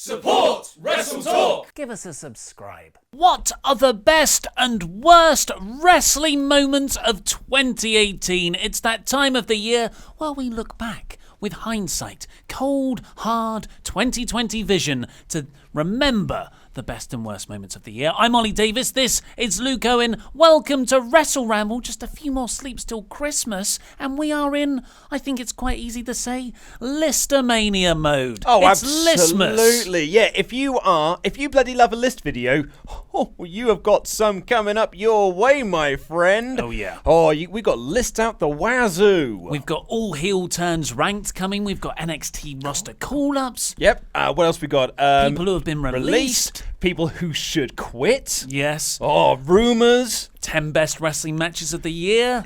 Support WrestleTalk! Give us a subscribe. What are the best and worst wrestling moments of 2018? It's that time of the year where we look back with hindsight, cold, hard 2020 vision to remember the best and worst moments of the year. I'm Ollie Davis, this is Luke Owen. Welcome to WrestleRamble. Just a few more sleeps till Christmas, and we are in, I think it's quite easy to say, Listomania mode. Oh, it's absolutely. Listmas. Yeah, if you bloody love a list video, you have got some coming up your way, my friend. Oh, yeah. We've got list out the wazoo. We've got all heel turns ranked coming. We've got NXT roster call-ups. Yep. What else we got? People who have been released. People who should quit. Yes. Rumours. 10 best wrestling matches of the year.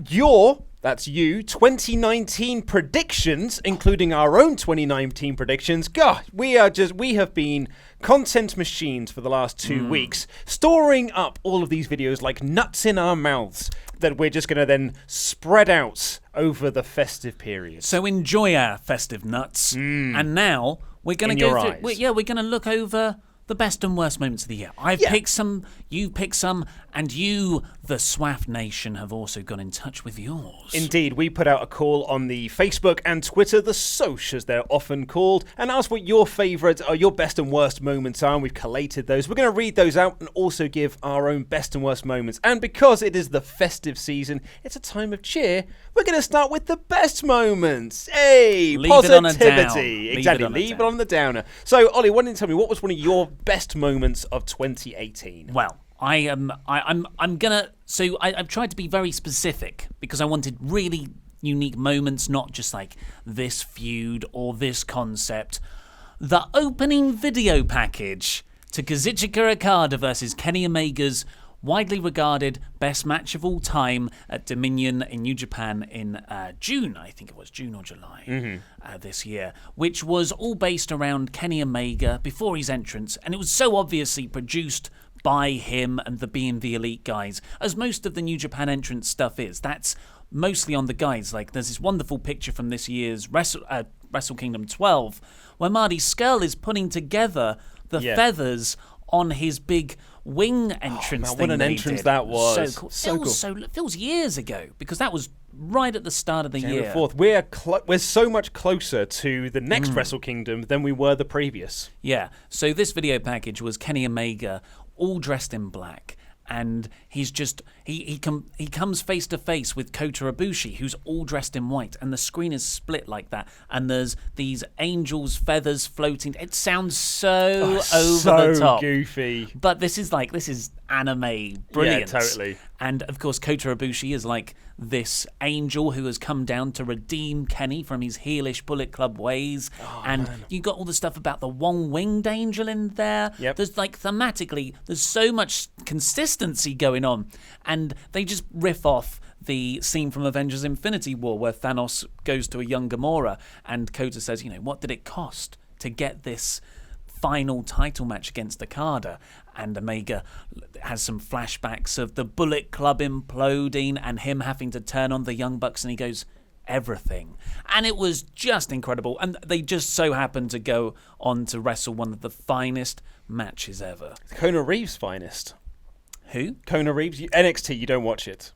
That's you, 2019 predictions, including our own 2019 predictions. God, we have been content machines for the last 2 weeks, storing up all of these videos like nuts in our mouths that we're just going to then spread out over the festive period. So enjoy our festive nuts. And now we're going to go through. We're going to look over the best and worst moments of the year. I've picked some, you picked some, and you, the SWAF Nation, have also got in touch with yours. Indeed, we put out a call on the Facebook and Twitter, the Soch as they're often called, and asked what your favourite or your best and worst moments are, and we've collated those. We're going to read those out and also give our own best and worst moments. And because it is the festive season, it's a time of cheer, we're going to start with the best moments. Hey, leave positivity. It on a down. Exactly, leave it on the downer. So, Ollie, why don't you tell me, what was one of your best moments of 2018? Well, I'm gonna. So I've tried to be very specific because I wanted really unique moments, not just like this feud or this concept. The opening video package to Kazuchika Okada versus Kenny Omega's widely regarded best match of all time at Dominion in New Japan in June, I think it was June or July this year, which was all based around Kenny Omega before his entrance, and it was so obviously produced by him and the Being the Elite guys, as most of the New Japan entrance stuff is. That's mostly on the guys. Like, there's this wonderful picture from this year's Wrestle Kingdom 12 where Marty Scurll is putting together the feathers on his big wing entrance thing. What an entrance that was. So cool. So cool. It feels years ago, because that was right at the start of the year. January 4th. We're so much closer to the next Wrestle Kingdom than we were the previous. Yeah. So this video package was Kenny Omega all dressed in black, and he's just he comes face to face with Kota Ibushi, who's all dressed in white, and the screen is split like that, and there's these angels' feathers floating. It sounds so over the top, goofy. But this is anime brilliance. Yeah, totally. And of course, Kota Ibushi is like this angel who has come down to redeem Kenny from his heelish Bullet Club ways. You got all the stuff about the one-winged angel in there. Yep. There's thematically, there's so much consistency going on, and they just riff off the scene from Avengers Infinity War where Thanos goes to a young Gamora, and Kota says, what did it cost to get this final title match against Okada? And Omega has some flashbacks of the Bullet Club imploding and him having to turn on the Young Bucks, and he goes, everything. And it was just incredible, and they just so happened to go on to wrestle one of the finest matches ever. Kona Reeves' finest. Who? Kona Reeves. NXT, you don't watch it.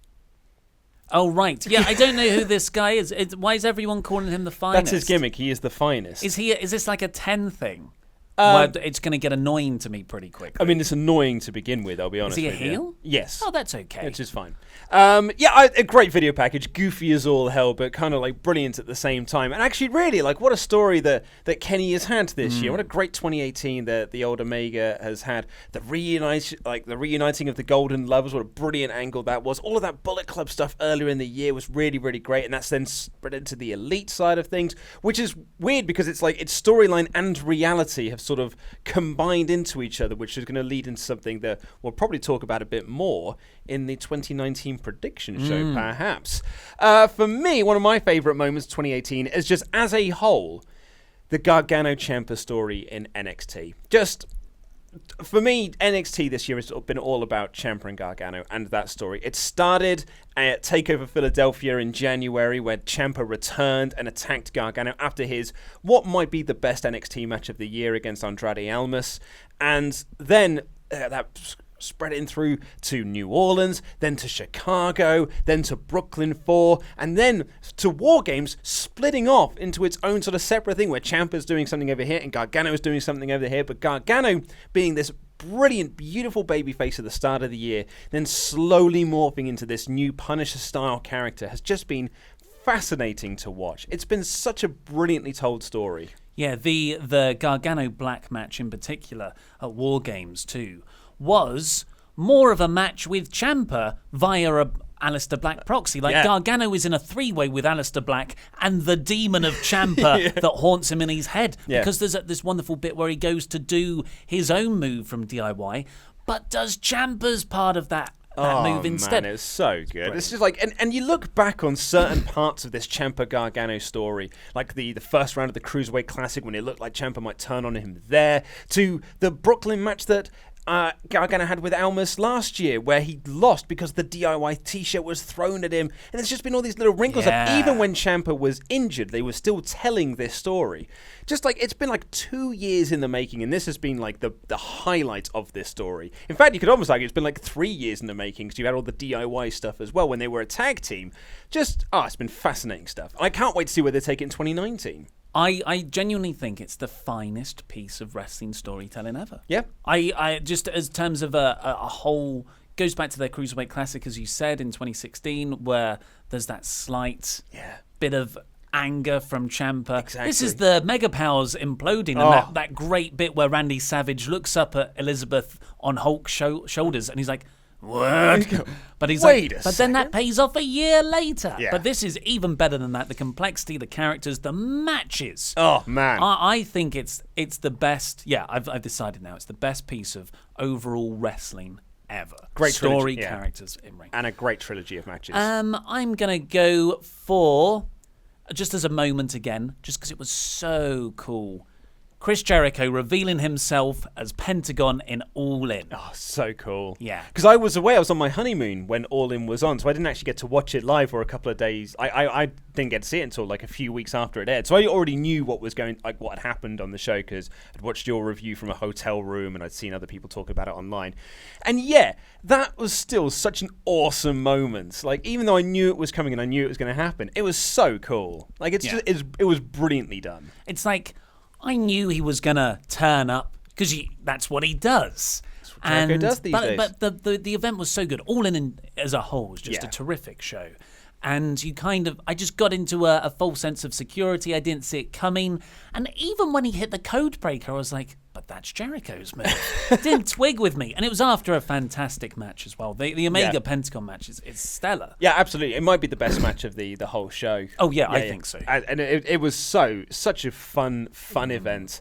Oh, right. Yeah, I don't know who this guy is. Why is everyone calling him the finest? That's his gimmick. He is the finest. Is this like a 10 thing? Well, it's going to get annoying to me pretty quickly. I mean, it's annoying to begin with, I'll be honest with you. Is he a heel? Yes. Oh, that's okay. Which is fine. A great video package. Goofy as all hell, but kind of like brilliant at the same time. And actually, really, like, what a story that Kenny has had this year. What a great 2018 that the old Omega has had. The reuniting of the Golden Lovers. What a brilliant angle that was. All of that Bullet Club stuff earlier in the year was really, really great. And that's then spread into the Elite side of things, which is weird because it's like its storyline and reality have sort of combined into each other, which is going to lead into something that we'll probably talk about a bit more in the 2019 prediction show, perhaps. For me, one of my favourite moments of 2018 is just as a whole, the Gargano Ciampa story in NXT. Just for me, NXT this year has been all about Ciampa and Gargano and that story. It started at TakeOver Philadelphia in January, where Ciampa returned and attacked Gargano after his what might be the best NXT match of the year against Andrade Almas, and then that spread in through to New Orleans, then to Chicago, then to Brooklyn 4, and then to War Games, splitting off into its own sort of separate thing where Ciampa's doing something over here and Gargano's doing something over here, but Gargano being this brilliant, beautiful babyface at the start of the year, then slowly morphing into this new Punisher-style character has just been fascinating to watch. It's been such a brilliantly told story. Yeah, the Gargano Black match in particular at War Games too was more of a match with Ciampa via a Aleister Black proxy. Like, Gargano is in a three-way with Aleister Black and the demon of Ciampa that haunts him in his head. Because there's this wonderful bit where he goes to do his own move from DIY, but does Ciampa's part of that move instead. Man, it's so good. It's just like, and you look back on certain parts of this Ciampa Gargano story, like the first round of the Cruiserweight Classic when it looked like Ciampa might turn on him there, to the Brooklyn match that Gargano had with Almas last year, where he lost because the DIY t-shirt was thrown at him, and there's just been all these little wrinkles. Like, even when Ciampa was injured, they were still telling this story. Just like, it's been like 2 years in the making, and this has been like the highlight of this story. In fact, you could almost argue it's been like 3 years in the making, because you had all the DIY stuff as well when they were a tag team. Just, it's been fascinating stuff. I can't wait to see where they take it in 2019. I genuinely think it's the finest piece of wrestling storytelling ever. Yeah. I just, as terms of a whole, goes back to their Cruiserweight Classic, as you said, in 2016, where there's that slight bit of anger from Ciampa. Exactly. This is the Mega Powers imploding, and that great bit where Randy Savage looks up at Elizabeth on Hulk's shoulders, and he's like, what? But he's then that pays off a year later. Yeah. But this is even better than that. The complexity, the characters, the matches. Oh, man. I think it's the best. Yeah, I've decided now. It's the best piece of overall wrestling ever. Great story, trilogy, characters in ring. And a great trilogy of matches. I'm going to go for, just as a moment again, just because it was so cool, Chris Jericho revealing himself as Pentagon in All In. Oh, so cool. Yeah. Because I was away, I was on my honeymoon when All In was on, so I didn't actually get to watch it live for a couple of days. I didn't get to see it until like a few weeks after it aired. So I already knew what had happened on the show, because I'd watched your review from a hotel room and I'd seen other people talk about it online. And yeah, that was still such an awesome moment. Like, even though I knew it was coming and I knew it was going to happen, it was so cool. Like, it was brilliantly done. It's like, I knew he was going to turn up, because that's what he does. That's what Jericho does these days. But the event was so good. All in as a whole was just a terrific show. And I just got into a false sense of security. I didn't see it coming. And even when he hit the code breaker, I was like, but that's Jericho's move. It didn't twig with me. And it was after a fantastic match as well. The Omega Pentagon match is stellar. Yeah, absolutely. It might be the best match of the whole show. Oh, yeah, I think so. And it was such a fun event.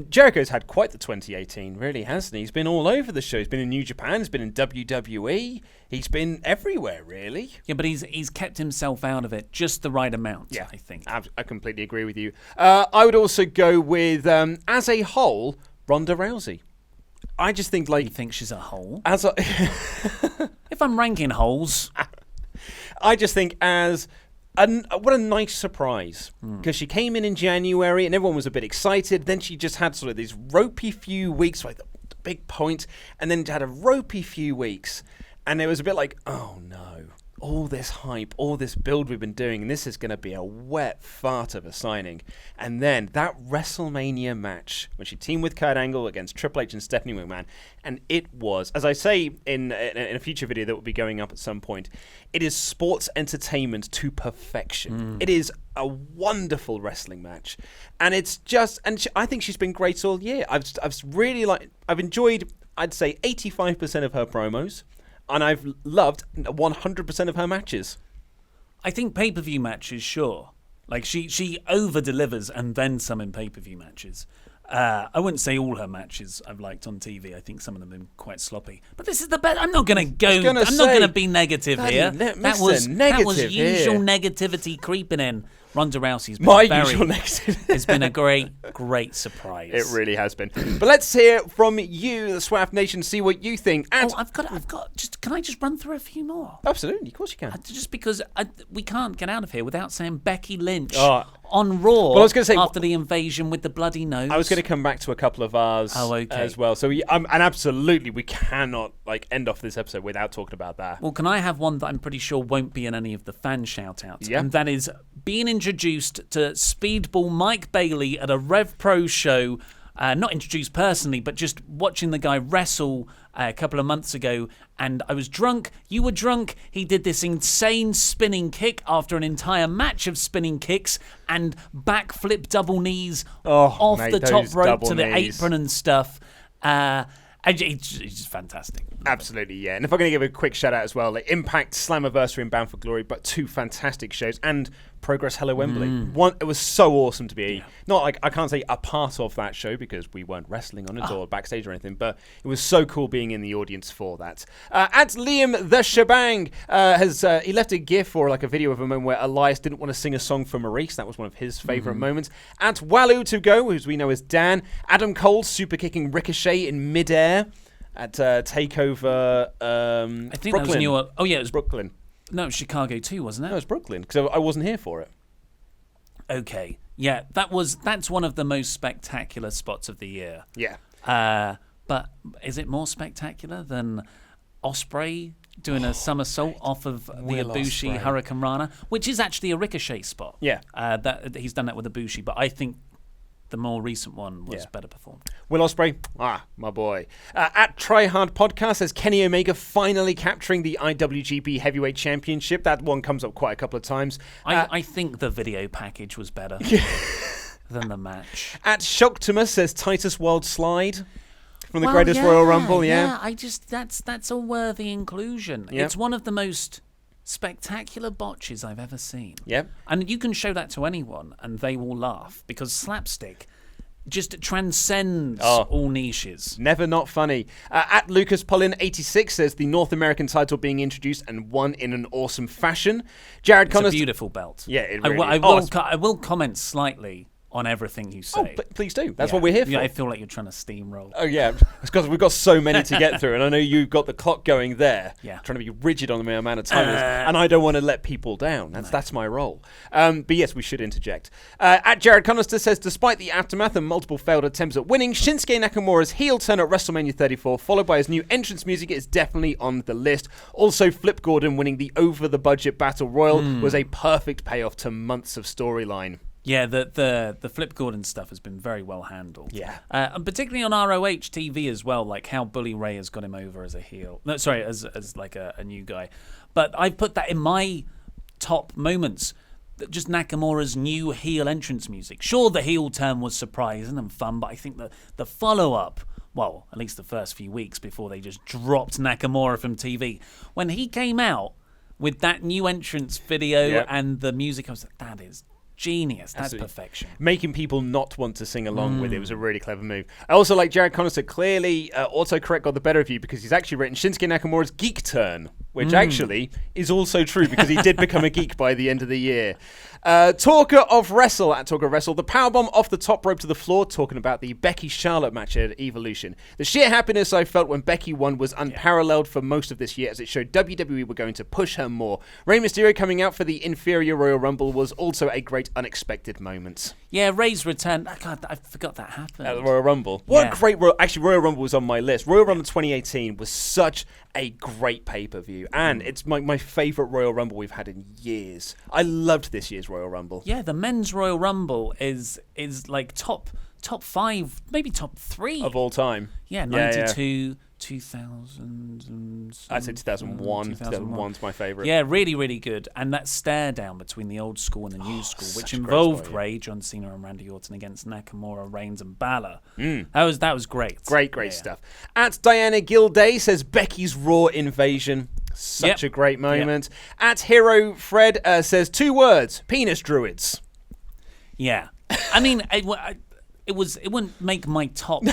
Jericho's had quite the 2018, really, hasn't he? He's been all over the show. He's been in New Japan. He's been in WWE. He's been everywhere, really. Yeah, but he's kept himself out of it just the right amount, I think. I completely agree with you. I would also go with, as a whole, Ronda Rousey. I just think, like... You think she's a hole? If I'm ranking holes... I just think what a nice surprise. Because she came in January and everyone was a bit excited. Then she just had sort of these ropey few weeks, like the big point, and then had a ropey few weeks. And it was a bit like, oh no, all this hype, all this build we've been doing, and this is going to be a wet fart of a signing. And then that WrestleMania match, when she teamed with Kurt Angle against Triple H and Stephanie McMahon, and it was, as I say in a future video that will be going up at some point, it is sports entertainment to perfection. It is a wonderful wrestling match, and it's just, I think she's been great all year. I've enjoyed, I'd say, 85% of her promos. And I've loved 100% of her matches. I think pay-per-view matches, sure. Like, she over-delivers and then some in pay-per-view matches. I wouldn't say all her matches I've liked on TV. I think some of them have been quite sloppy. But this is the best. I'm not going to be negative here. That was usual negativity creeping in. Ronda Rousey's been My usual negative. It's been a great surprise. It really has been. But let's hear from you, the Swaff Nation, see what you think. And I've got. Can I just run through a few more? Absolutely, of course you can. Just because we can't get out of here without saying Becky Lynch Oh. on Raw. Well, I was gonna say, after the invasion with the bloody nose. I was going to come back to a couple of ours as well. So, and absolutely, we cannot end off this episode without talking about that. Well, can I have one that I'm pretty sure won't be in any of the fan shout-outs? Yeah. And that is being introduced to Speedball Mike Bailey at a Rev Pro show. Not introduced personally, but just watching the guy wrestle a couple of months ago. And I was drunk. You were drunk. He did this insane spinning kick after an entire match of spinning kicks and backflip double knees off the top rope to the apron and stuff. It's just fantastic. Absolutely, yeah. And if I'm going to give a quick shout out as well, like Impact, Slammiversary, and Bound for Glory, but 2 fantastic shows, and Progress Hello Wembley. It was so awesome to be not like I can't say a part of that show because we weren't wrestling on it or backstage or anything, but it was so cool being in the audience for that. At Liam the Shebang he left a GIF or like a video of a moment where Elias didn't want to sing a song for Maurice. That was one of his favorite moments. At Walu to go, who we know as Dan, Adam Cole super kicking Ricochet in midair at Takeover. I think Brooklyn. that was new. Oh yeah, it was Brooklyn. No, it was Chicago too, wasn't it? No, it was Brooklyn because I wasn't here for it. Okay, yeah, that's one of the most spectacular spots of the year. Yeah. But is it more spectacular than Ospreay doing a somersault off of the Will Ibushi Ospreay. Hurricane Rana, which is actually a Ricochet spot? Yeah. That he's done that with Ibushi, but I think the more recent one was better performed. Will Ospreay, my boy. At Tryhard Podcast says Kenny Omega finally capturing the IWGP Heavyweight Championship. That one comes up quite a couple of times. I think the video package was better than the match. At Shocktimus says Titus World Slide from the Greatest Royal Rumble. Yeah. That's a worthy inclusion. Yeah. It's one of the most spectacular botches I've ever seen. Yep. And you can show that to anyone and they will laugh because slapstick just transcends all niches. Never not funny. At Lucas Pollin 86 says the North American title being introduced and won in an awesome fashion. Jared It's Connors. a beautiful belt. Yeah, it really I will comment slightly on everything you say. Please do. That's what we're here for. Yeah, I feel like you're trying to steamroll. Oh, yeah. It's because we've got so many to get through, and I know you've got the clock going there. Yeah. Trying to be rigid on the amount of time, and I don't want to let people down. That's my role. But yes, we should interject. At Jared Conister says, despite the aftermath and multiple failed attempts at winning, Shinsuke Nakamura's heel turn at WrestleMania 34, followed by his new entrance music, is definitely on the list. Also, Flip Gordon winning the over-the-budget Battle Royal was a perfect payoff to months of storyline. Yeah, the Flip Gordon stuff has been very well handled. Yeah. And particularly on ROH TV as well, like how Bully Ray has got him over as a heel. No, sorry, as like a new guy. But I put that in my top moments. Just Nakamura's new heel entrance music. Sure, the heel turn was surprising and fun, but I think that the follow-up, well, at least the first few weeks before they just dropped Nakamura from TV, when he came out with that new entrance video and the music, I was like, that is genius. That's Absolutely. perfection. Making people not want to sing along with it was a really clever move. I also like Jared Connor said clearly autocorrect got the better of you because he's actually written Shinsuke Nakamura's geek turn, which actually is also true because he did become a geek by the end of the year. Talker of Wrestle, at Talker of Wrestle, the powerbomb off the top rope to the floor, talking about the Becky-Charlotte match at Evolution. The sheer happiness I felt when Becky won was unparalleled for most of this year as it showed WWE were going to push her more. Rey Mysterio coming out for the inferior Royal Rumble was also a great unexpected moment. Yeah, Ray's return. God, I forgot that happened. At the Royal Rumble. What a great Actually, Royal Rumble was on my list. Royal Rumble 2018 was such a great pay-per-view. And it's my favourite Royal Rumble we've had in years. I loved this year's Royal Rumble. Yeah, the men's Royal Rumble is like top 5, maybe top 3 of all time. Yeah, 92, 2000. I'd say 2001. 2001's my favourite. Yeah, really, really good. And that stare down between the old school and the new school, which involved Ray, John Cena, and Randy Orton against Nakamura, Reigns, and Balor. That was great. Great stuff. At Diana Gilday says Becky's Raw invasion. Such a great moment. At Hero Fred says 2 words: penis druids. Yeah, I mean, it wouldn't make my top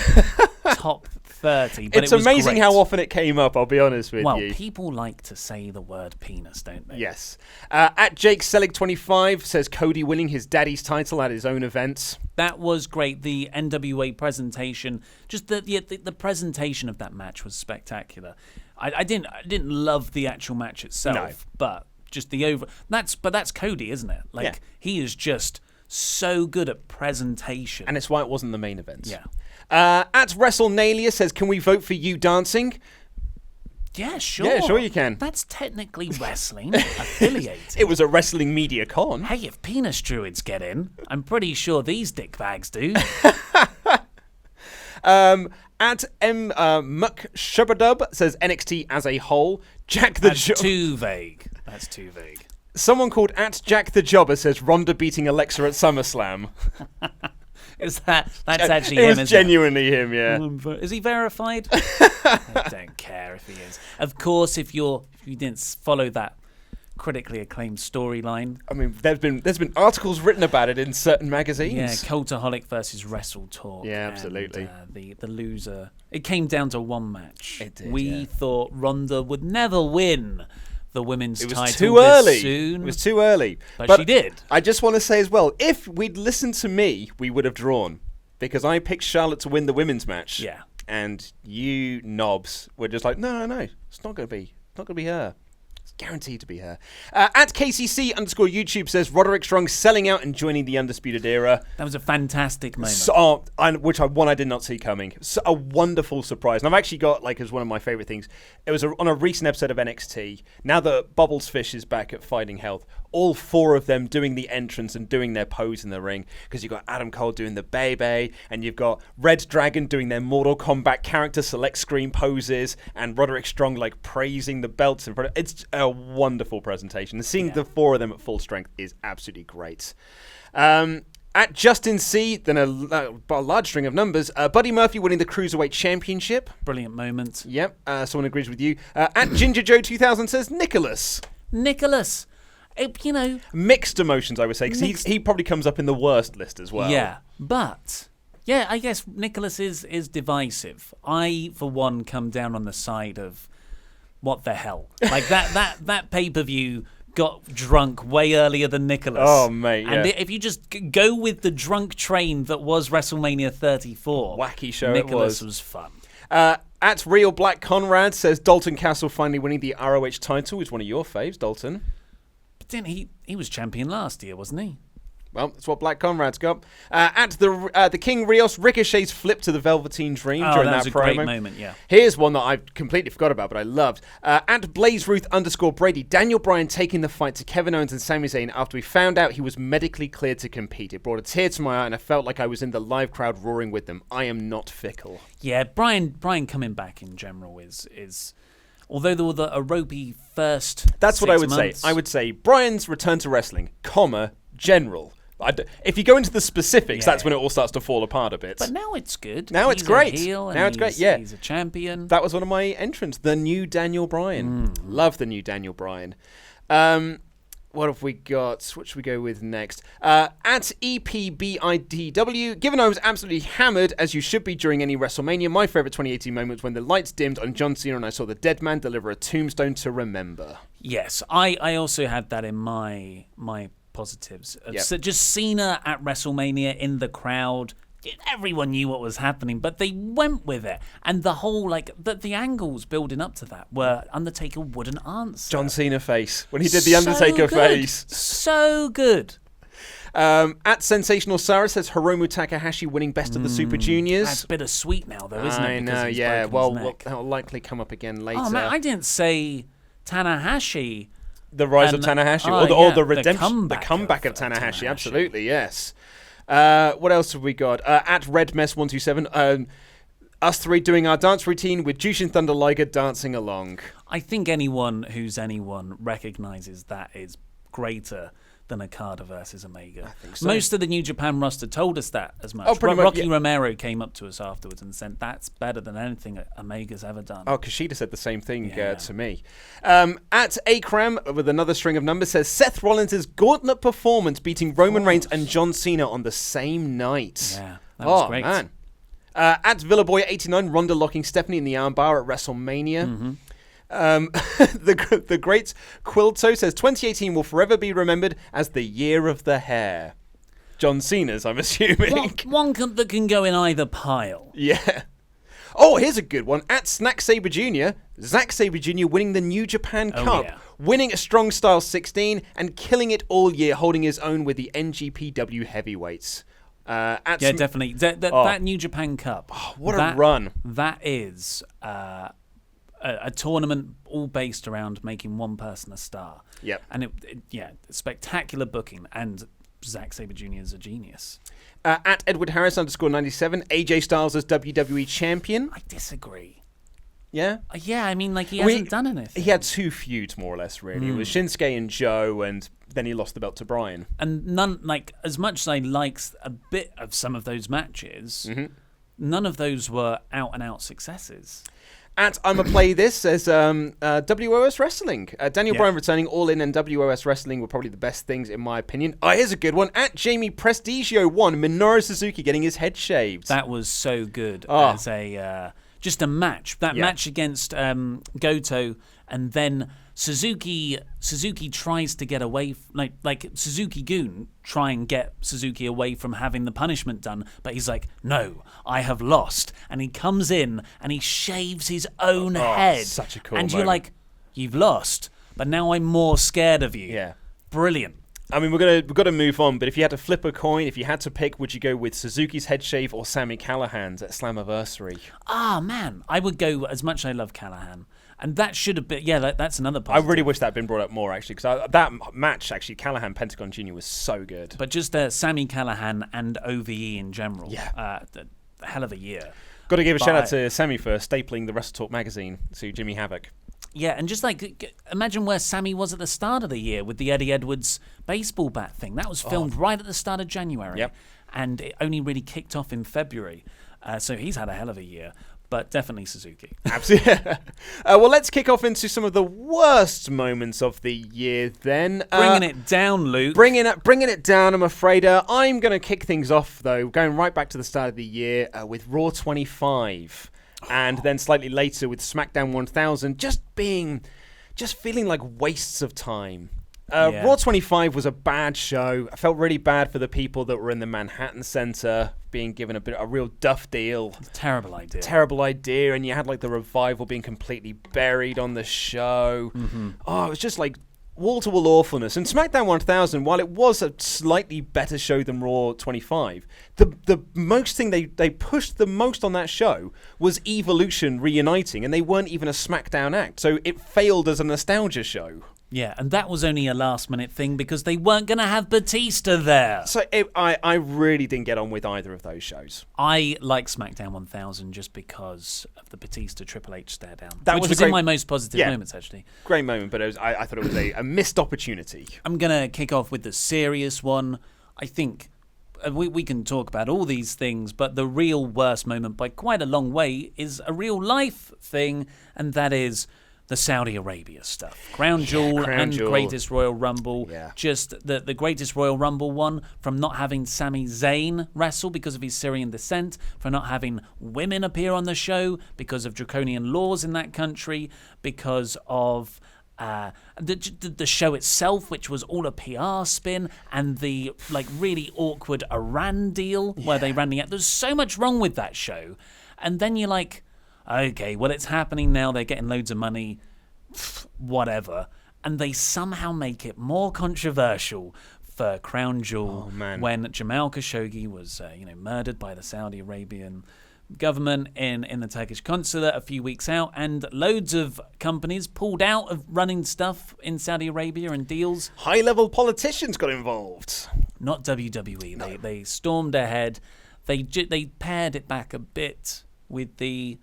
30. But It's it was amazing great. how often it came up, I'll be honest with Well, you. people like to say the word penis, don't they? Yes. At Jake Selig25 says Cody winning his daddy's title at his own events. That was great. The NWA presentation, just the presentation of that match was spectacular. I didn't love the actual match itself, but just that's Cody, isn't it? Like he is just so good at presentation, And it's why it wasn't the main event. Yeah. At WrestleNalia says, can we vote for you dancing? yeah, sure, Yeah, sure you can. That's technically wrestling affiliated. It was a wrestling media con. Hey, if penis druids get in, I'm pretty sure these dickbags do. At Muck Shubadub says NXT as a whole. Jack the That's too vague. That's too vague. Someone called at Jack the Jobber says Ronda beating Alexa at SummerSlam. That's actually It him, was isn't genuinely him, yeah. Is he verified? I don't care if he is. Of course, if you didn't follow that critically acclaimed storyline. I mean, there's been articles written about it in certain magazines. Yeah, Cultaholic versus WrestleTalk. Yeah, absolutely. And, the loser. It came down to one match. It did, We thought Ronda would never win the women's It was title too early. this soon. It was too early. But she did. I just want to say as well, if we'd listened to me, we would have drawn. Because I picked Charlotte to win the women's match. Yeah. And you knobs were just like, no, it's not going to be her. It's guaranteed to be her. At KCC_YouTube says Roderick Strong selling out and joining the Undisputed Era. That was a fantastic moment. So, which I did not see coming. So, a wonderful surprise. And I've actually got, as one of my favorite things, it was on a recent episode of NXT. Now that Bubbles Fish is back at Fighting Health, all four of them doing the entrance and doing their pose in the ring. Because you've got Adam Cole doing the Bebe, and you've got Red Dragon doing their Mortal Kombat character select screen poses, and Roderick Strong praising the belts in front of. It's a wonderful presentation. And seeing the four of them at full strength is absolutely great. At Justin C, then a large string of numbers, Buddy Murphy winning the Cruiserweight Championship. Brilliant moment. Yep, someone agrees with you. At Ginger Joe 2000 says Nicholas. Mixed emotions, I would say, because he probably comes up in the worst list as well. Yeah, but I guess Nicholas is divisive. I, for one, come down on the side of what the hell. Like that pay-per-view got drunk way earlier than Nicholas. Oh, mate, yeah. And if you just go with the drunk train that was WrestleMania 34, wacky show Nicholas it was fun. At Real Black Conrad says Dalton Castle finally winning the ROH title. Is one of your faves, Dalton. But didn't he was champion last year, wasn't he? Well, that's what Black Conrad's got. At the King Rios, Ricochet's flip to the Velveteen Dream during that promo. That was a great moment, yeah. Here's one that I completely forgot about, but I loved. At Blaze Ruth _Brady, Daniel Bryan taking the fight to Kevin Owens and Sami Zayn after we found out he was medically cleared to compete. It brought a tear to my eye, and I felt like I was in the live crowd roaring with them. I am not fickle. Yeah, Bryan coming back in general is although there was a ropey first. That's what I would months, say. I would say Bryan's return to wrestling, general. If you go into the specifics, that's when it all starts to fall apart a bit. But now it's good. Now it's great. Now it's great. Yeah, he's a champion. That was one of my entrants. The new Daniel Bryan. Love the new Daniel Bryan. What have we got? What should we go with next? At EPBIDW, given I was absolutely hammered, as you should be during any WrestleMania, my favorite 2018 moment was when the lights dimmed on John Cena and I saw the dead man deliver a tombstone to remember. Yes, I also had that in my positives. Yep. So just Cena at WrestleMania in the crowd. Everyone knew what was happening, but they went with it. And the whole, the angles building up to that were Undertaker wouldn't answer. John Cena face. When he did the Undertaker face. So good. At Sensational Sarah says Hiromu Takahashi winning Best of the Super Juniors. That's bittersweet now, though, isn't it? I know, yeah. Well, that'll likely come up again later. Oh, man, I didn't say Tanahashi. The rise of Tanahashi, or the redemption, the comeback of Tanahashi. Absolutely, yes. What else have we got? At RedMess127, us three doing our dance routine with Jushin Thunder Liger dancing along. I think anyone who's anyone recognizes that is greater than Okada versus Omega. I think so. Most of the New Japan roster told us that as much. Oh, pretty much, Rocky Romero came up to us afterwards and said that's better than anything Omega's ever done. Oh, Kushida said the same thing to me. At Akram, with another string of numbers, says Seth Rollins' gauntlet performance beating Roman Reigns and John Cena on the same night. Yeah, that was great. Man. At Villaboy89, Ronda locking Stephanie in the armbar at WrestleMania. The great Quilto says 2018 will forever be remembered as the year of the hair. John Cena's, I'm assuming. One that can go in either pile. Yeah. Oh, here's a good one. At Snack Sabre Jr., Zack Sabre Jr. winning the New Japan Cup, winning a Strong Style 16, and killing it all year, holding his own with the NGPW heavyweights. Definitely. That New Japan Cup. What a run. That is a tournament all based around making one person a star. Yep. And spectacular booking, and Zack Sabre Jr. is a genius. At Edward Harris _97, AJ Styles as WWE champion. I disagree. Yeah? Yeah, I mean, he hasn't done anything. He had two feuds, more or less, really. It was Shinsuke and Joe, and then he lost the belt to Bryan. And none, as much as I liked a bit of some of those matches, none of those were out-and-out successes. At I'ma Play This says WOS Wrestling. Daniel Bryan returning All In and WOS Wrestling were probably the best things in my opinion. Here's a good one. At Jamie Prestigio 1, Minoru Suzuki getting his head shaved. That was so good as a just a match. That match against Goto, and then Suzuki tries to get away, like Suzuki-gun try and get Suzuki away from having the punishment done, but he's like, no, I have lost. And he comes in and he shaves his own head. Such a cool And moment. you're like, you've lost, but now I'm more scared of you. Yeah. Brilliant. I mean, we've got to move on, but if you had to flip a coin, if you had to pick, would you go with Suzuki's head shave or Sami Callihan's at Slammiversary? Man, I would go, as much as I love Callahan. And that should have been, that's another I positive. really wish that had been brought up more, actually, because that match, actually, Callahan-Pentagon Jr. was so good. But just Sami Callihan and OVE in general. Yeah. Hell of a year. Got to give a shout out to Sami for stapling the WrestleTalk magazine to Jimmy Havoc. Yeah, and just imagine where Sami was at the start of the year with the Eddie Edwards baseball bat thing. That was filmed right at the start of January. Yep. And it only really kicked off in February. So he's had a hell of a year. But definitely Suzuki. Absolutely. Well, let's kick off into some of the worst moments of the year then. Bringing it down, Luke. Bringing it down, I'm afraid. I'm going to kick things off, though, going right back to the start of the year with Raw 25. And then slightly later with SmackDown 1000, just feeling like wastes of time. Raw 25 was a bad show. I felt really bad for the people that were in the Manhattan Center being given a real duff deal. Terrible idea. Terrible idea. And you had the Revival being completely buried on the show. Mm-hmm. It was just wall-to-wall awfulness. And SmackDown 1000, while it was a slightly better show than Raw 25, the most thing they pushed the most on that show was Evolution reuniting, and they weren't even a SmackDown act. So it failed as a nostalgia show. Yeah, and that was only a last-minute thing because they weren't going to have Batista there. So I really didn't get on with either of those shows. I like SmackDown 1000 just because of the Batista Triple H stare down, which was in my most positive moments, actually. Great moment, but I thought it was a missed opportunity. I'm going to kick off with the serious one. I think we can talk about all these things, but the real worst moment by quite a long way is a real-life thing, and that is the Saudi Arabia stuff. Crown Jewel and Greatest Royal Rumble. Yeah. Just the Greatest Royal Rumble one, from not having Sami Zayn wrestle because of his Syrian descent, for not having women appear on the show because of draconian laws in that country, because of the show itself, which was all a PR spin, and the really awkward Iran deal where they ran the ad. There's so much wrong with that show. And then you're like, okay, well, it's happening now. They're getting loads of money, whatever. And they somehow make it more controversial for Crown Jewel when Jamal Khashoggi was, murdered by the Saudi Arabian government in the Turkish consulate a few weeks out, and loads of companies pulled out of running stuff in Saudi Arabia and deals. High-level politicians got involved. Not WWE. No. They stormed ahead. They paired it back a bit with the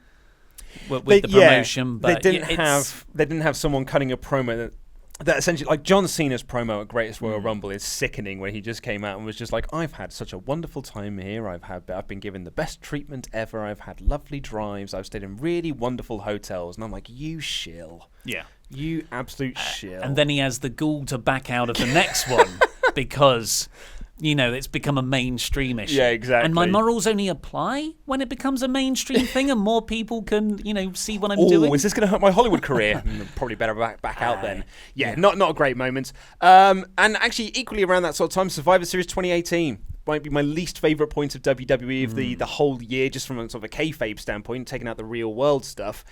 promotion, but they didn't have someone cutting a promo that essentially, John Cena's promo at Greatest Royal Rumble is sickening, when he just came out and was just like, I've had such a wonderful time here. I've been given the best treatment ever. I've had lovely drives. I've stayed in really wonderful hotels. And I'm like, you shill. Yeah. You absolute shill. And then he has the gall to back out of the next one because it's become a mainstream issue. Yeah, exactly. And my morals only apply when it becomes a mainstream thing and more people can, see what I'm Oh, doing. is this going to hurt my Hollywood career? Probably better back out then. Yeah, not a great moment. And actually, equally around that sort of time, Survivor Series 2018 might be my least favourite point of WWE of the whole year, just from a sort of a kayfabe standpoint, taking out the real world stuff.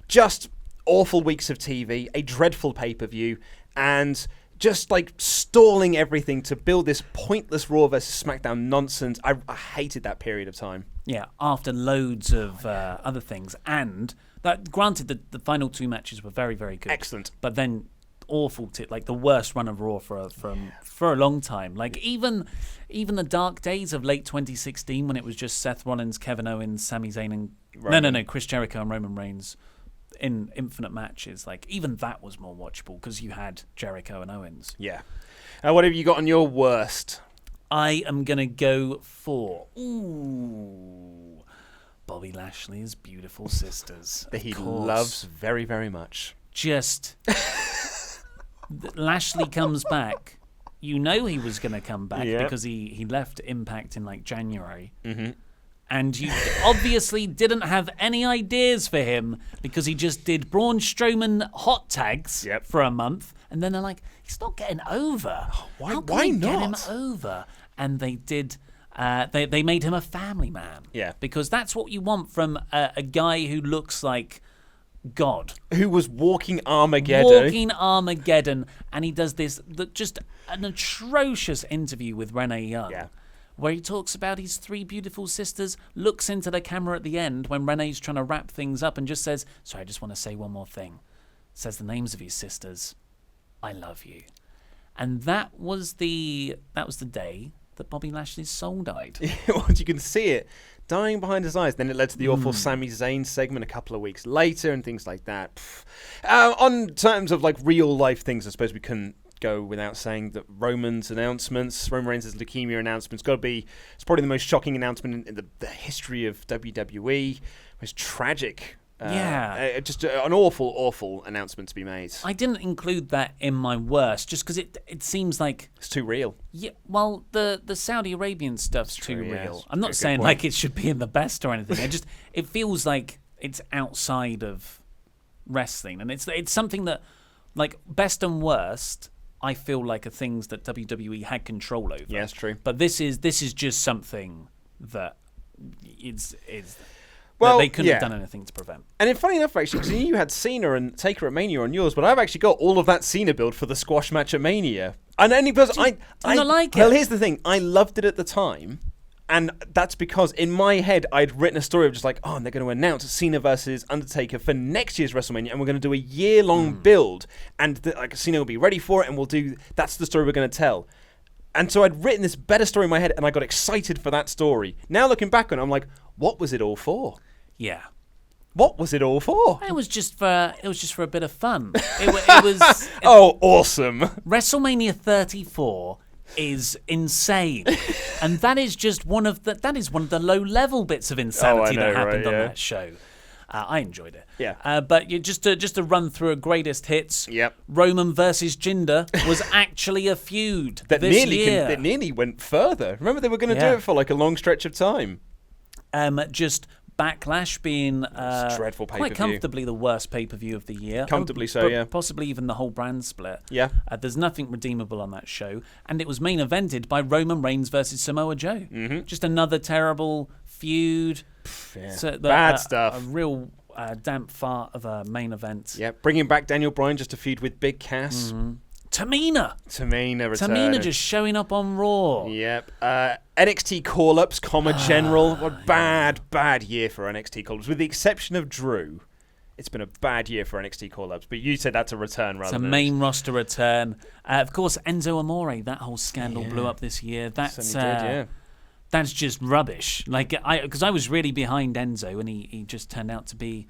Just awful weeks of TV, a dreadful pay-per-view, and just like stalling everything to build this pointless Raw versus SmackDown nonsense. I hated that period of time. Yeah, after loads of other things. And that, granted, the final 2 matches were very, very good. Excellent. But then awful, like the worst run of Raw for a long time. Like even the dark days of late 2016 when it was just Seth Rollins, Kevin Owens, Sami Zayn, and no, Chris Jericho and Roman Reigns in infinite matches. Like even that was more watchable because you had Jericho and Owens. Yeah. What have you got on your worst? I am gonna go for Bobby Lashley's beautiful sisters That he loves very, very much. Just Lashley comes back. He was going to come back because he left Impact in like January. Mm-hmm. And you obviously didn't have any ideas for him because he just did Braun Strowman hot tags for a month. And then they're like, he's not getting over. How can we get him over? And they did. They made him a family man. Yeah. Because that's what you want from a guy who looks like God. Who was walking Armageddon. And he does just an atrocious interview with Renee Young. Yeah. Where he talks about his 3 beautiful sisters, looks into the camera at the end when Renee's trying to wrap things up and just says, sorry, I just want to say one more thing. Says the names of his sisters. I love you. And that was the day that Bobby Lashley's soul died. Well, you can see it dying behind his eyes. Then it led to the awful Sami Zayn segment a couple of weeks later and things like that. On terms of like real life things, I suppose we couldn't go without saying that Roman Reigns' leukemia announcement's got to be, it's probably the most shocking announcement in the history of WWE. Most tragic. Just an awful announcement to be made. I didn't include that in my worst just because it seems like it's too real. Yeah, well, the Saudi Arabian stuff's too real. I'm not saying like it should be in the best or anything. It feels like it's outside of wrestling, and it's something that, like, best and worst, I feel like are things that WWE had control over. Yeah, that's true. But this is just something that is well, they couldn't have done anything to prevent. And funny enough, actually, because you had Cena and Taker at Mania on yours, but I've actually got all of that Cena build for the squash match at Mania. And only because I like it. Well, here's the thing: I loved it at the time, and that's because in my head I'd written a story of just like, and they're going to announce Cena versus Undertaker for next year's WrestleMania, and we're going to do a year-long build, and Cena will be ready for it, and we'll do. That's the story we're going to tell. And so I'd written this better story in my head, and I got excited for that story. Now looking back on it, I'm like, what was it all for? Yeah. What was it all for? It was just for a bit of fun. It was awesome. WrestleMania 34 is insane. And that is just one of the low-level bits of insanity that happened on that show. I enjoyed it. Yeah. But just to run through a greatest hits. Yep. Roman versus Jinder was actually a feud that nearly went further. Remember, they were going to do it for like a long stretch of time. Just Backlash being dreadful quite comfortably the worst pay-per-view of the year. Comfortably so, yeah. Possibly even the whole brand split. Yeah. There's nothing redeemable on that show. And it was main evented by Roman Reigns versus Samoa Joe. Mm-hmm. Just another terrible feud. Bad stuff. A real damp fart of a main event. Yeah, bringing back Daniel Bryan just to feud with Big Cass. Mm-hmm. Tamina returning. Tamina just showing up on Raw. Yep. NXT call-ups, General. What a bad year for NXT call-ups. With the exception of Drew, it's been a bad year for NXT call-ups. But you said that's a return rather than... It's a main roster return. Of course, Enzo Amore, that whole scandal blew up this year. That's just rubbish. Like, because I was really behind Enzo, and he just turned out to be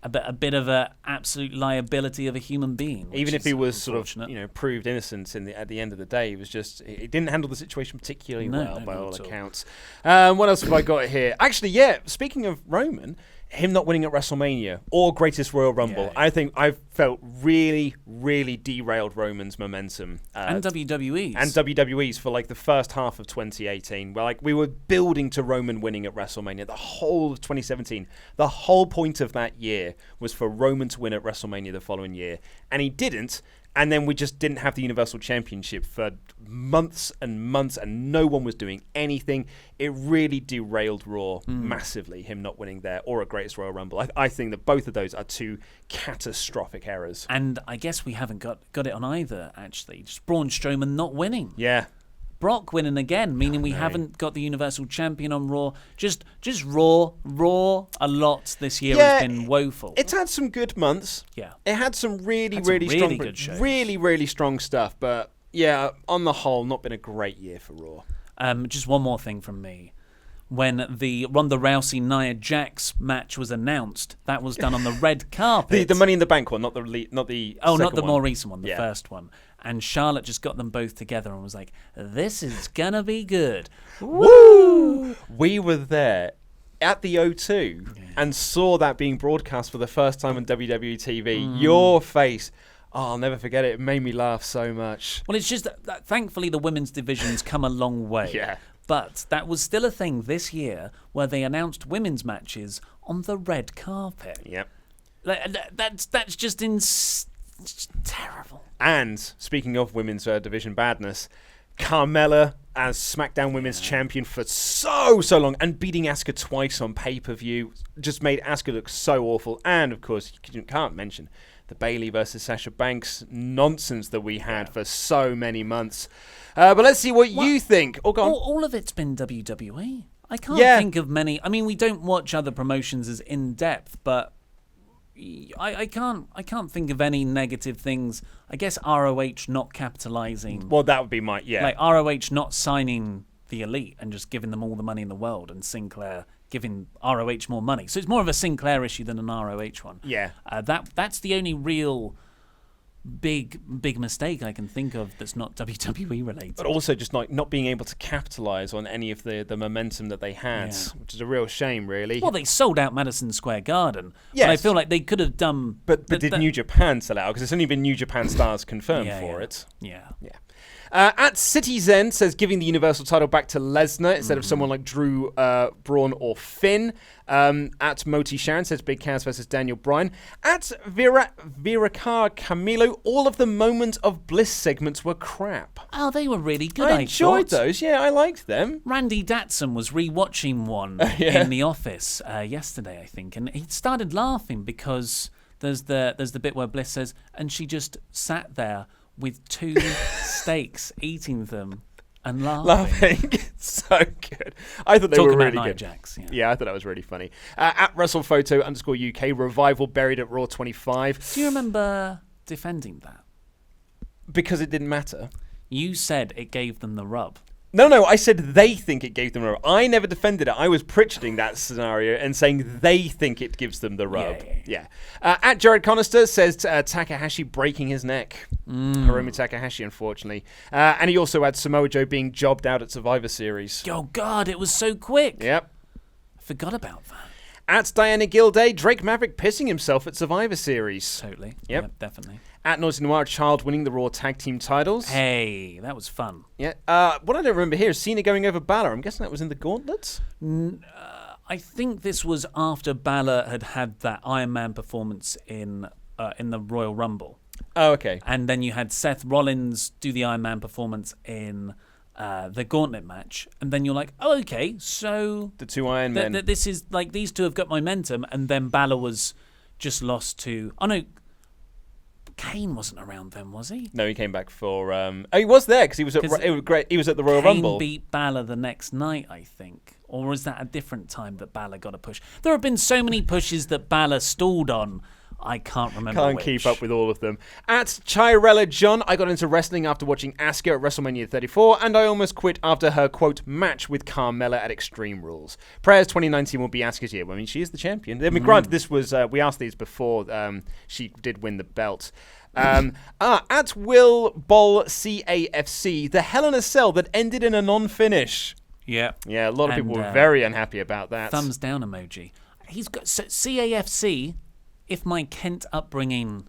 a bit of an absolute liability of a human being. Even if he was sort of, proved innocent at the end of the day, he didn't handle the situation particularly well by all accounts. What else have I got here? Actually, speaking of Roman, him not winning at WrestleMania or Greatest Royal Rumble, I think I've felt really, really derailed Roman's momentum. And WWE's. And WWE's for like the first half of 2018, where like we were building to Roman winning at WrestleMania. The whole of 2017, the whole point of that year was for Roman to win at WrestleMania the following year. And he didn't. And then we just didn't have the Universal Championship for months and months, and no one was doing anything. It really derailed Raw massively, him not winning there or a Greatest Royal Rumble. I think that both of those are two catastrophic errors. And I guess we haven't got it on either, actually. Just Braun Strowman not winning. Yeah. Brock winning again, meaning we haven't got the Universal Champion on Raw. Just Raw a lot this year has been woeful. It's had some good months. Yeah. It had some really strong, good shows. really strong stuff. But yeah, on the whole, not been a great year for Raw. Just one more thing from me. When the Ronda Rousey Nia Jax match was announced, that was done on the red carpet. The Money in the Bank one, not the more recent one, the first one. And Charlotte just got them both together and was like, "This is gonna be good." Woo! We were there at the O2 and saw that being broadcast for the first time on WWE TV. Your face. Oh, I'll never forget it. It made me laugh so much. Well, it's just that thankfully the women's division's come a long way. Yeah. But that was still a thing this year where they announced women's matches on the red carpet. Yep. That's just terrible. And speaking of women's division badness, Carmela as SmackDown Women's Champion for so long and beating Asuka twice on pay-per-view just made Asuka look so awful. And, of course, you can't mention the Bayley versus Sasha Banks nonsense that we had for so many months. But let's see what you think. Oh, go on. All of it's been WWE. I can't think of many. I mean, we don't watch other promotions as in-depth, but I can't think of any negative things. I guess ROH not capitalizing. Well, that would be my like ROH not signing the Elite and just giving them all the money in the world, and Sinclair giving ROH more money. So it's more of a Sinclair issue than an ROH one. Yeah. That's the only real big mistake I can think of that's not WWE related. But also just not being able to capitalize on any of the momentum that they had, which is a real shame, really. Well, they sold out Madison Square Garden. Yes. But I feel like they could have done... But did New Japan sell out? Because it's only been New Japan stars confirmed for it. Yeah. At Citizen says giving the Universal title back to Lesnar instead of someone like Drew, Braun, or Finn. At Moti Sharon says Big Cass versus Daniel Bryan. At Virakar Camilo, all of the Moment of Bliss segments were crap. Oh, they were really good. I enjoyed those. Yeah, I liked them. Randy Datson was rewatching one in the office yesterday, I think, and he started laughing because there's the bit where Bliss says, and she just sat there with two steaks, eating them and laughing. So good. I thought they were really good. Jax, yeah, I thought that was really funny. At WrestlePhoto_UK, Revival buried at Raw 25. Do you remember defending that? Because it didn't matter. You said it gave them the rub. No, I said they think it gave them the rub. I never defended it. I was Pritcharding that scenario and saying they think it gives them the rub. Yeah. At Jared Conister says Takahashi breaking his neck. Hiromu Takahashi, unfortunately. And he also had Samoa Joe being jobbed out at Survivor Series. Oh, God, it was so quick. Yep. I forgot about that. At Diana Gilday, Drake Maverick pissing himself at Survivor Series. Totally. Yep, definitely. At Noisy Noir, Child winning the Raw Tag Team titles. Hey, that was fun. Yeah. What I don't remember here is Cena going over Balor. I'm guessing that was in the Gauntlets? I think this was after Balor had that Iron Man performance in the Royal Rumble. Oh, okay. And then you had Seth Rollins do the Iron Man performance in the Gauntlet match, and then you're like, oh, okay, so the two Iron Men. This is like these two have got momentum, and then Balor was just lost to. Oh no, Kane wasn't around then, was he? No, he came back for. Oh, he was there because he was at. It was great. He was at the Royal Rumble. Kane beat Balor the next night, I think, or was that a different time that Balor got a push? There have been so many pushes that Balor stalled on. I can't remember. Can't keep up with all of them. At Chirella John, I got into wrestling after watching Asuka at WrestleMania 34, and I almost quit after her, quote, match with Carmela at Extreme Rules. Prayers 2019 will be Asuka's year. I mean, she is the champion. I mean, granted, this was, we asked these before she did win the belt. At Will Ball CAFC, the Hell in a Cell that ended in a non-finish. Yeah. Yeah, a lot of people were very unhappy about that. Thumbs down emoji. he's got CAFC. If my Kent upbringing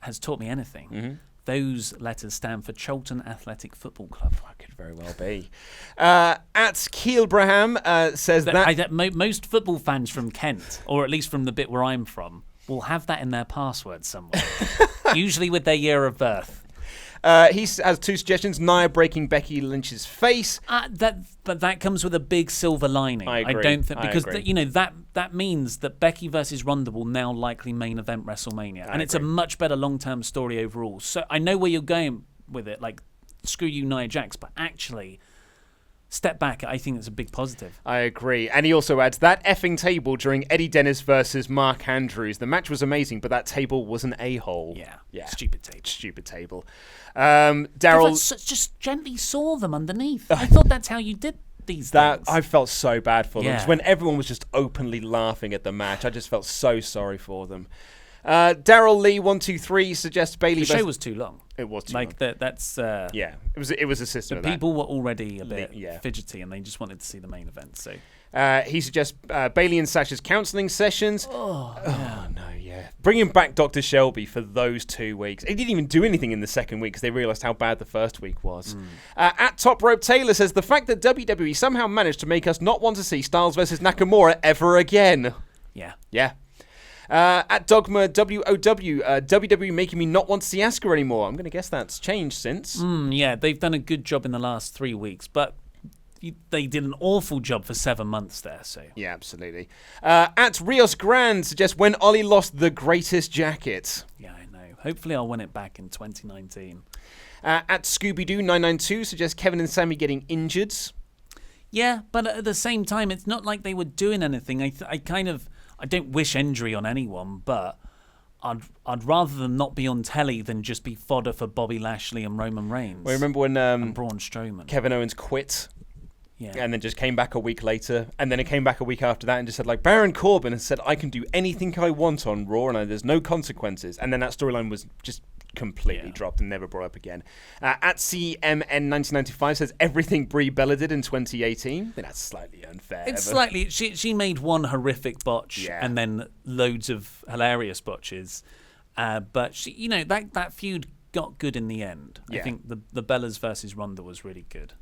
has taught me anything, those letters stand for Cholton Athletic Football Club. That could very well be. At Keelbraham says that most football fans from Kent, or at least from the bit where I'm from, will have that in their password somewhere. Usually with their year of birth. He has 2 suggestions. Nia breaking Becky Lynch's face. But that comes with a big silver lining. I agree. don't think because agree. that means that Becky versus Ronda will now likely main event WrestleMania, and it's a much better long-term story overall. So I know where you're going with it. Like, screw you, Nia Jax, but actually, step back. I think it's a big positive. I agree. And he also adds that effing table during Eddie Dennis versus Mark Andrews. The match was amazing, but that table was an a-hole. Yeah. Stupid table. Daryl just gently saw them underneath. I thought that's how you did these things. I felt so bad for them. 'Cause when everyone was just openly laughing at the match, I just felt so sorry for them. Daryl Lee 123 suggests Bailey. The show was too long. It was too long. That's It was a system. The people were already a bit yeah. fidgety, and they just wanted to see the main event. So he suggests Bailey and Sasha's counselling sessions. Oh no, yeah. Bringing back Dr. Shelby for those 2 weeks. He didn't even do anything in the second week because they realised how bad the first week was. At Top Rope Taylor says the fact that WWE somehow managed to make us not want to see Styles versus Nakamura ever again. Yeah. At Dogma WOW, WWE making me not want to see Asuka anymore. I'm going to guess that's changed since. Yeah, they've done a good job in the last 3 weeks, but they did an awful job for 7 months there. So yeah, absolutely. At Rios Grand suggests when Ollie lost the greatest jacket. Yeah, I know. Hopefully I'll win it back in 2019. At Scooby-Doo992 suggests Kevin and Sammy getting injured. Yeah, but at the same time, it's not like they were doing anything. I don't wish injury on anyone, but I'd rather them not be on telly than just be fodder for Bobby Lashley and Roman Reigns. Well, remember when and Braun Strowman. Kevin Owens quit? Yeah. And then just came back a week later, and then it came back a week after that and just said, like, Baron Corbin has said, I can do anything I want on Raw and there's no consequences. And then that storyline was just completely dropped and never brought up again. At CMN1995 says everything Brie Bella did in 2018. I think that's slightly unfair. It's slightly. She made one horrific botch and then loads of hilarious botches. But she, that feud got good in the end. I think the Bellas versus Ronda was really good.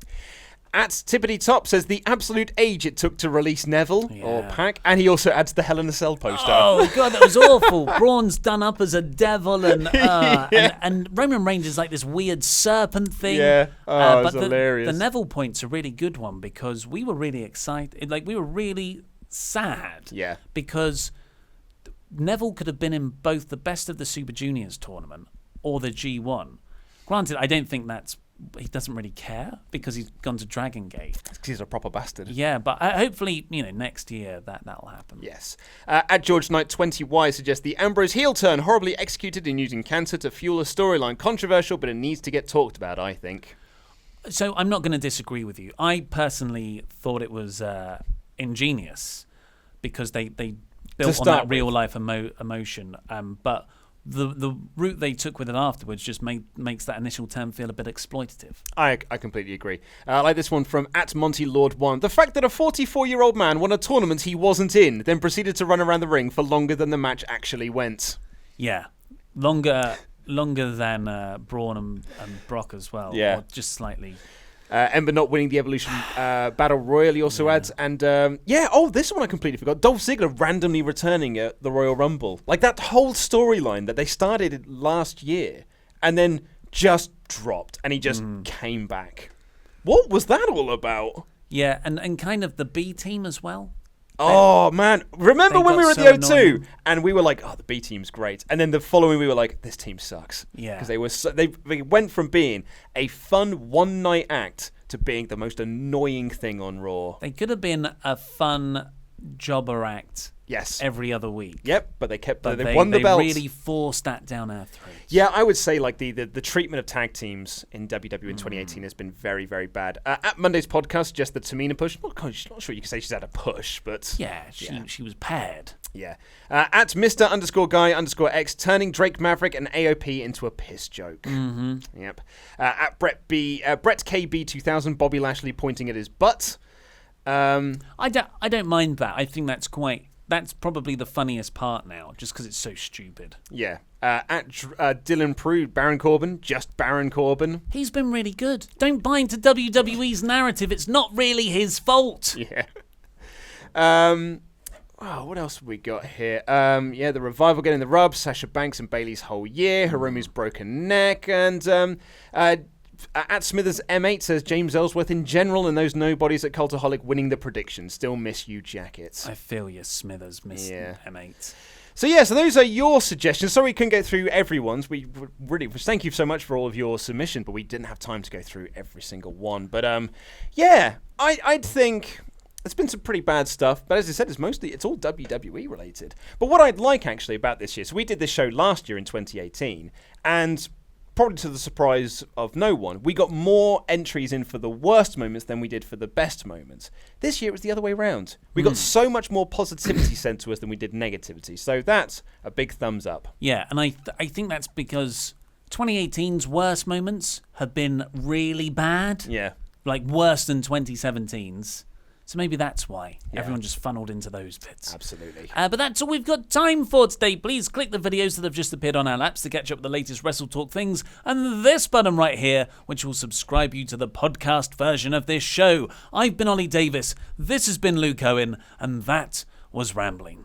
At Tippity Top says the absolute age it took to release Neville or Pac, and he also adds the Hell in a Cell poster. Oh god, that was awful. Braun's done up as a devil, and Roman Reigns is like this weird serpent thing. Yeah, but it's hilarious. The Neville point's a really good one because we were really excited, like we were really sad. Yeah, because Neville could have been in both the Best of the Super Juniors tournament or the G1. Granted, I don't think he doesn't really care because he's gone to Dragon Gate. Because he's a proper bastard. Yeah, but hopefully, next year that'll happen. Yes. At George Knight 20Y suggests the Ambrose heel turn horribly executed in using cancer to fuel a storyline. Controversial, but it needs to get talked about, I think. So I'm not going to disagree with you. I personally thought it was ingenious because they built on that real life emotion. But the route they took with it afterwards just makes that initial term feel a bit exploitative. I completely agree. I like this one from at Monty Lord 1. The fact that a 44-year-old man won a tournament he wasn't in, then proceeded to run around the ring for longer than the match actually went. Yeah, longer than Braun and Brock as well. Yeah, or just slightly. Ember not winning the Evolution Battle Royal, he also adds. And, this one I completely forgot. Dolph Ziggler randomly returning at the Royal Rumble. Like, that whole storyline that they started last year and then just dropped and he just came back. What was that all about? Yeah, and kind of the B team as well. Oh, man. Remember when we were at the O2 and we were like, oh, the B team's great. And then the following we were like, this team sucks. Yeah. Because they went from being a fun one-night act to being the most annoying thing on Raw. They could have been a fun jobber act. Yes. Every other week. Yep, but they won the belt. They really forced that down our throats. Yeah, I would say like the treatment of tag teams in WWE in 2018 has been very, very bad. At Monday's podcast, just the Tamina push. Not sure you can say she's had a push, but yeah, she was paired. Yeah. At Mr_Guy_X turning Drake Maverick and AOP into a piss joke. Mm-hmm. Yep. At Brett KB 2000, Bobby Lashley pointing at his butt. I don't mind that. I think that's quite that's probably the funniest part now, just because it's so stupid. Yeah. At Dylan Prude, Baron Corbin, just Baron Corbin. He's been really good. Don't buy into WWE's narrative. It's not really his fault. Yeah. What else have we got here? The Revival getting the rub, Sasha Banks and Bayley's whole year, Hiromu's broken neck, and at Smithers M8 says James Ellsworth in general and those nobodies at Cultaholic winning the prediction. Still miss you, jackets. I feel you, Smithers, miss M8. So those are your suggestions. Sorry we couldn't go through everyone's. We really thank you so much for all of your submission, but we didn't have time to go through every single one. But I'd think it's been some pretty bad stuff, but as I said, it's all WWE related. But what I'd like actually about this year, so we did this show last year in 2018, and probably to the surprise of no one, we got more entries in for the worst moments than we did for the best moments. This year it was the other way around. We got so much more positivity sent to us than we did negativity. So that's a big thumbs up. Yeah, and I think that's because 2018's worst moments have been really bad. Yeah. Like worse than 2017's. So maybe that's why everyone just funneled into those bits. Absolutely. But that's all we've got time for today. Please click the videos that have just appeared on our laps to catch up with the latest WrestleTalk things, and this button right here, which will subscribe you to the podcast version of this show. I've been Ollie Davis, this has been Luke Owen, and that was Rambling.